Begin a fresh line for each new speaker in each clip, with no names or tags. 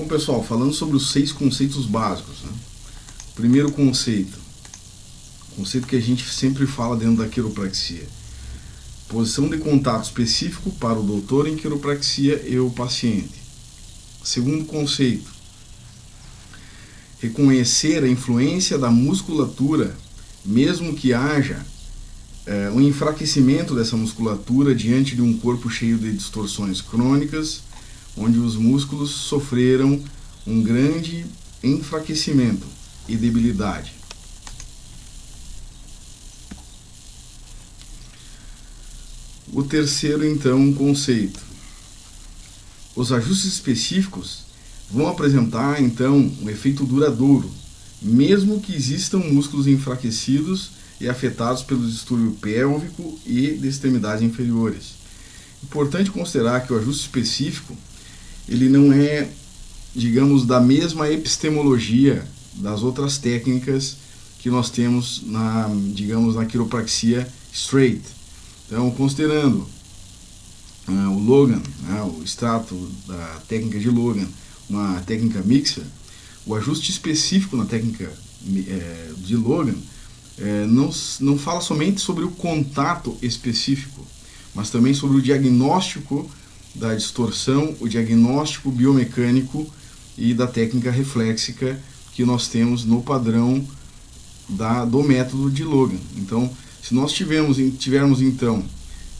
Bom, pessoal, falando sobre os 6 conceitos básicos, né? Primeiro conceito que a gente sempre fala dentro da quiropraxia: posição de contato específico para o doutor em quiropraxia e o paciente. Segundo conceito: reconhecer a influência da musculatura, mesmo que haja um enfraquecimento dessa musculatura diante de um corpo cheio de distorções crônicas, onde os músculos sofreram um grande enfraquecimento e debilidade. O terceiro, então, conceito: os ajustes específicos vão apresentar, então, um efeito duradouro, mesmo que existam músculos enfraquecidos e afetados pelo distúrbio pélvico e de extremidades inferiores. Importante considerar que o ajuste específico ele não é, digamos, da mesma epistemologia das outras técnicas que nós temos na quiropraxia straight. Então, considerando o Logan, o extrato da técnica de Logan, uma técnica mixer, o ajuste específico na técnica de Logan não fala somente sobre o contato específico, mas também sobre o diagnóstico da distorção, o diagnóstico biomecânico e da técnica reflexica que nós temos no padrão do método de Logan. Então, se nós tivermos então,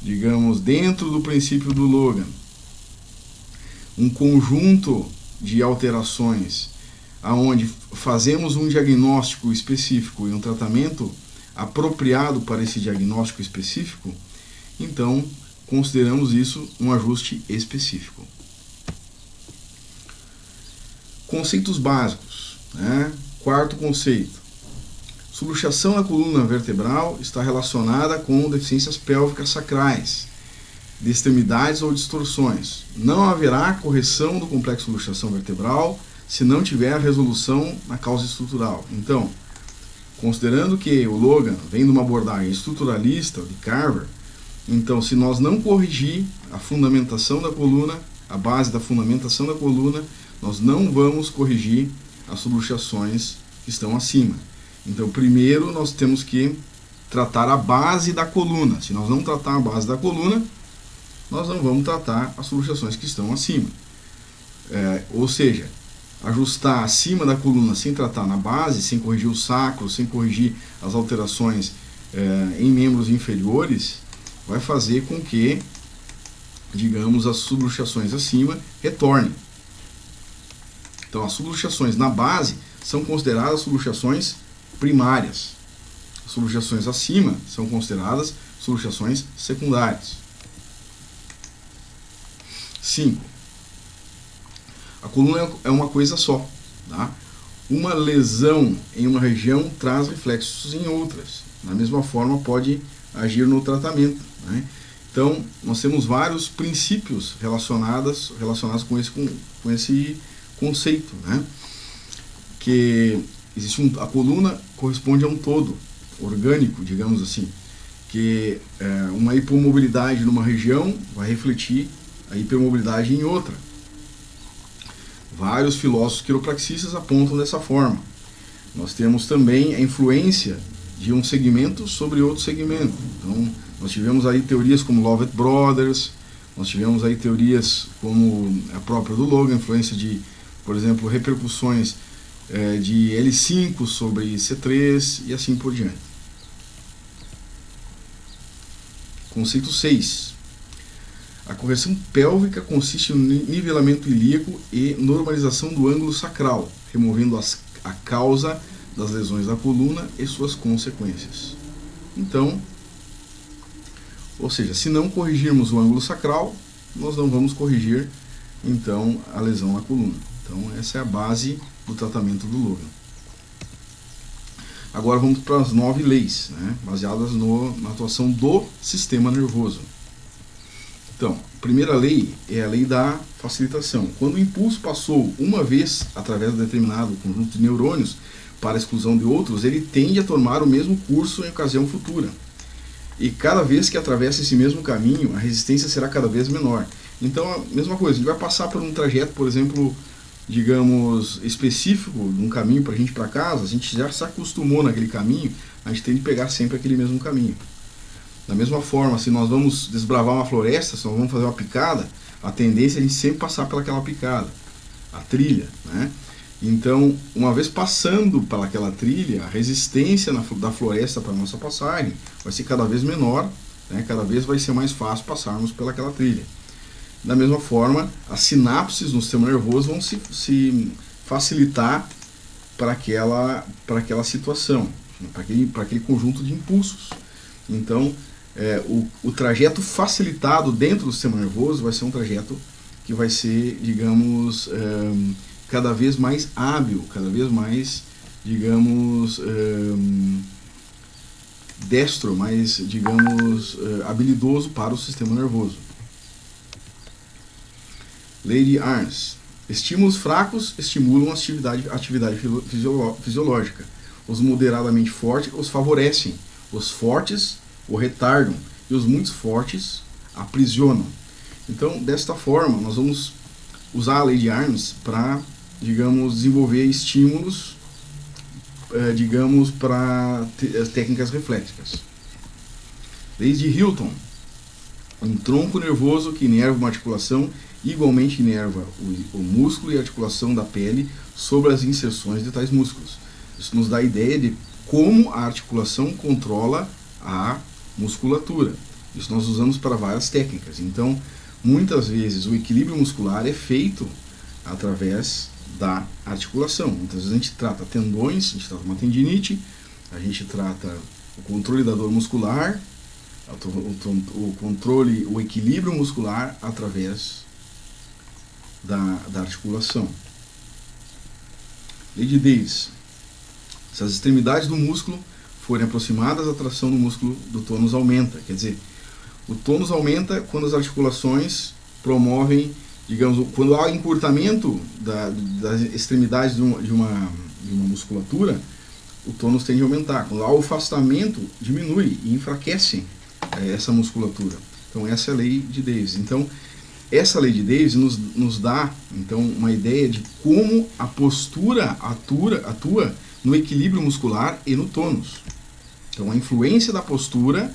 digamos, dentro do princípio do Logan, um conjunto de alterações aonde fazemos um diagnóstico específico e um tratamento apropriado para esse diagnóstico específico, então consideramos isso um ajuste específico. Conceitos básicos, né? Quarto conceito: subluxação na coluna vertebral está relacionada com deficiências pélvicas sacrais, de extremidades ou distorções. Não haverá correção do complexo luxação vertebral se não tiver resolução na causa estrutural. Então, considerando que o Logan vem de uma abordagem estruturalista, de Carver, então, se nós não corrigir a fundamentação da coluna, a base da fundamentação da coluna, nós não vamos corrigir as subluxações que estão acima. Então, primeiro nós temos que tratar a base da coluna. Se nós não tratar a base da coluna, nós não vamos tratar as subluxações que estão acima. Ou seja, ajustar acima da coluna sem tratar na base, sem corrigir o sacro, sem corrigir as alterações em membros inferiores, vai fazer com que, digamos, as subluxações acima retornem. Então, as subluxações na base são consideradas subluxações primárias. As subluxações acima são consideradas subluxações secundárias. 5. A coluna é uma coisa só, tá? Uma lesão em uma região traz reflexos em outras. Da mesma forma, pode agir no tratamento, né? Então, nós temos vários princípios relacionados com esse conceito, né? Que existe a coluna corresponde a um todo orgânico, digamos assim, que uma hipomobilidade numa região vai refletir a hipermobilidade em outra. Vários filósofos quiropraxistas apontam dessa forma. Nós temos também a influência de um segmento sobre outro segmento. Então, nós tivemos aí teorias como Lovett Brothers, nós tivemos aí teorias como a própria do Logan, influência de, por exemplo, repercussões de L5 sobre C3 e assim por diante. Conceito 6. A correção pélvica consiste no nivelamento ilíaco e normalização do ângulo sacral, removendo a causa das lesões da coluna e suas consequências. Então, ou seja, se não corrigirmos o ângulo sacral, nós não vamos corrigir, então, a lesão na coluna. Então, essa é a base do tratamento do Logan. Agora vamos para as 9 leis, né, baseadas na atuação do sistema nervoso. Então, a primeira lei é a lei da facilitação. Quando o impulso passou uma vez através de determinado conjunto de neurônios para a exclusão de outros, ele tende a tomar o mesmo curso em ocasião futura. E cada vez que atravessa esse mesmo caminho, a resistência será cada vez menor. Então, a mesma coisa, ele vai passar por um trajeto, por exemplo, digamos, específico, num caminho para a gente ir para casa, a gente já se acostumou naquele caminho, a gente tem que pegar sempre aquele mesmo caminho. Da mesma forma, se nós vamos desbravar uma floresta, se nós vamos fazer uma picada, a tendência é a gente sempre passar pelaquela picada, a trilha, né? Então, uma vez passando pelaquela trilha, a resistência da floresta para a nossa passagem vai ser cada vez menor, né? Cada vez vai ser mais fácil passarmos pelaquela trilha. Da mesma forma, as sinapses no sistema nervoso vão se facilitar para aquela situação, para aquele conjunto de impulsos. Então, o trajeto facilitado dentro do sistema nervoso vai ser um trajeto que vai ser, digamos, cada vez mais hábil, cada vez mais, digamos, destro, mais, digamos, habilidoso para o sistema nervoso. Lei de Arns. Estímulos fracos estimulam a atividade fisiológica. Os moderadamente fortes os favorecem. Os fortes o retardam. E os muito fortes aprisionam. Então, desta forma, nós vamos usar a lei de Arns para, digamos, desenvolver estímulos, digamos, para técnicas reflexivas. Lei de Hilton. Um tronco nervoso que inerva uma articulação igualmente inerva o músculo e a articulação da pele sobre as inserções de tais músculos. Isso nos dá a ideia de como a articulação controla a musculatura. Isso nós usamos para várias técnicas. Então, muitas vezes o equilíbrio muscular é feito através da articulação. Muitas vezes a gente trata tendões, a gente trata uma tendinite, a gente trata o controle da dor muscular, o equilíbrio muscular através da articulação. Lei de Davis. Se as extremidades do músculo forem aproximadas, a tração do músculo do tônus aumenta. Quer dizer, o tônus aumenta quando as articulações promovem, digamos, quando há encurtamento das extremidades de uma musculatura, o tônus tende a aumentar. Quando há o afastamento, diminui e enfraquece essa musculatura. Então, essa é a lei de Davis. Então, essa lei de Davis nos dá, então, uma ideia de como a postura atua no equilíbrio muscular e no tônus. Então, a influência da postura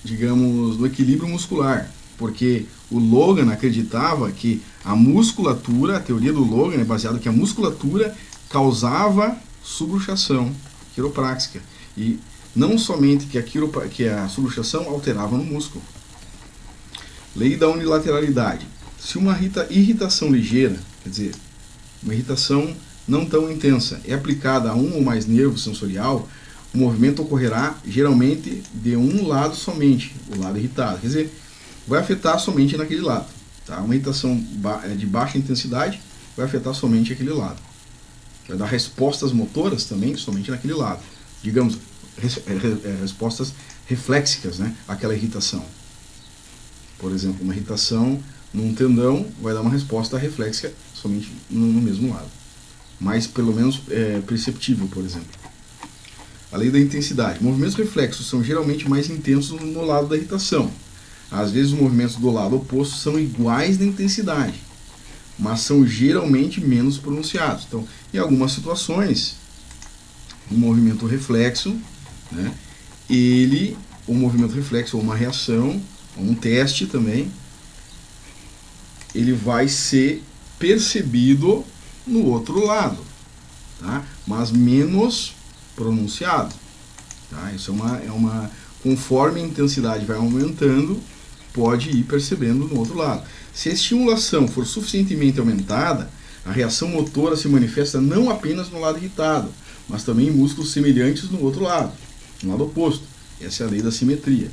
digamos, no equilíbrio muscular. Porque o Logan acreditava que a musculatura, a teoria do Logan é baseada que a musculatura causava subluxação quiropráxica. E não somente que a subluxação alterava no músculo. Lei da unilateralidade. Se uma irritação ligeira, quer dizer, uma irritação não tão intensa, é aplicada a um ou mais nervos sensorial, o movimento ocorrerá geralmente de um lado somente, o lado irritado. Quer dizer, vai afetar somente naquele lado. Tá? Uma irritação de baixa intensidade vai afetar somente aquele lado. Vai dar respostas motoras também somente naquele lado. Digamos, respostas reflexivas, né, àquela irritação. Por exemplo, uma irritação num tendão vai dar uma resposta reflexiva somente no mesmo lado. Mas pelo menos perceptível, por exemplo. A lei da intensidade. Movimentos reflexos são geralmente mais intensos no lado da irritação. Às vezes os movimentos do lado oposto são iguais na intensidade, mas são geralmente menos pronunciados. Então, em algumas situações, o movimento reflexo, né, o movimento reflexo ou uma reação, ou um teste também, ele vai ser percebido no outro lado, tá? Mas menos pronunciado. Tá? Isso conforme a intensidade vai aumentando, pode ir percebendo no outro lado. Se a estimulação for suficientemente aumentada, a reação motora se manifesta não apenas no lado irritado, mas também em músculos semelhantes no outro lado, no lado oposto. Essa é a lei da simetria.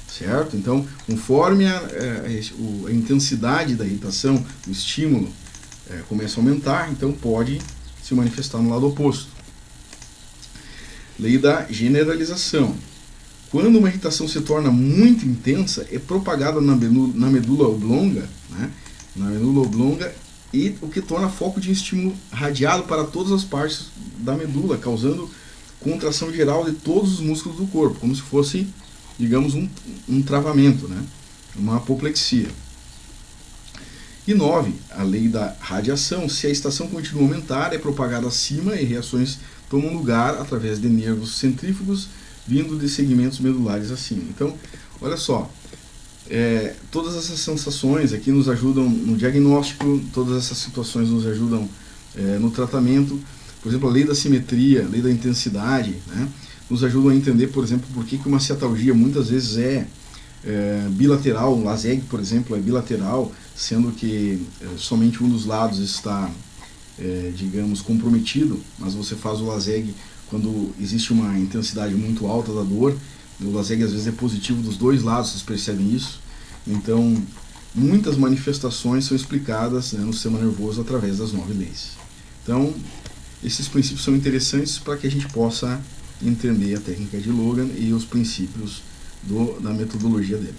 Certo? Então, conforme a intensidade da irritação, do estímulo, começa a aumentar, então pode se manifestar no lado oposto. Lei da generalização. Quando uma irritação se torna muito intensa, é propagada na medula oblonga, né? Na medula oblonga, e o que torna foco de estímulo radiado para todas as partes da medula, causando contração geral de todos os músculos do corpo, como se fosse, digamos, um travamento, né? Uma apoplexia. E 9, a lei da radiação. Se a estação continua a aumentar, é propagada acima e reações tomam lugar através de nervos centrífugos vindo de segmentos medulares acima. Então, olha só, todas essas sensações aqui nos ajudam no diagnóstico, todas essas situações nos ajudam no tratamento. Por exemplo, a lei da simetria, a lei da intensidade, né, nos ajudam a entender, por exemplo, por que uma cetalgia muitas vezes é bilateral. O LASEG, por exemplo, é bilateral, sendo que somente um dos lados está, digamos, comprometido, mas você faz o LASEG quando existe uma intensidade muito alta da dor. O LASEG às vezes é positivo dos dois lados, vocês percebem isso? Então, muitas manifestações são explicadas, né, no sistema nervoso através das 9 leis. Então, esses princípios são interessantes para que a gente possa entender a técnica de Logan e os princípios da metodologia dele.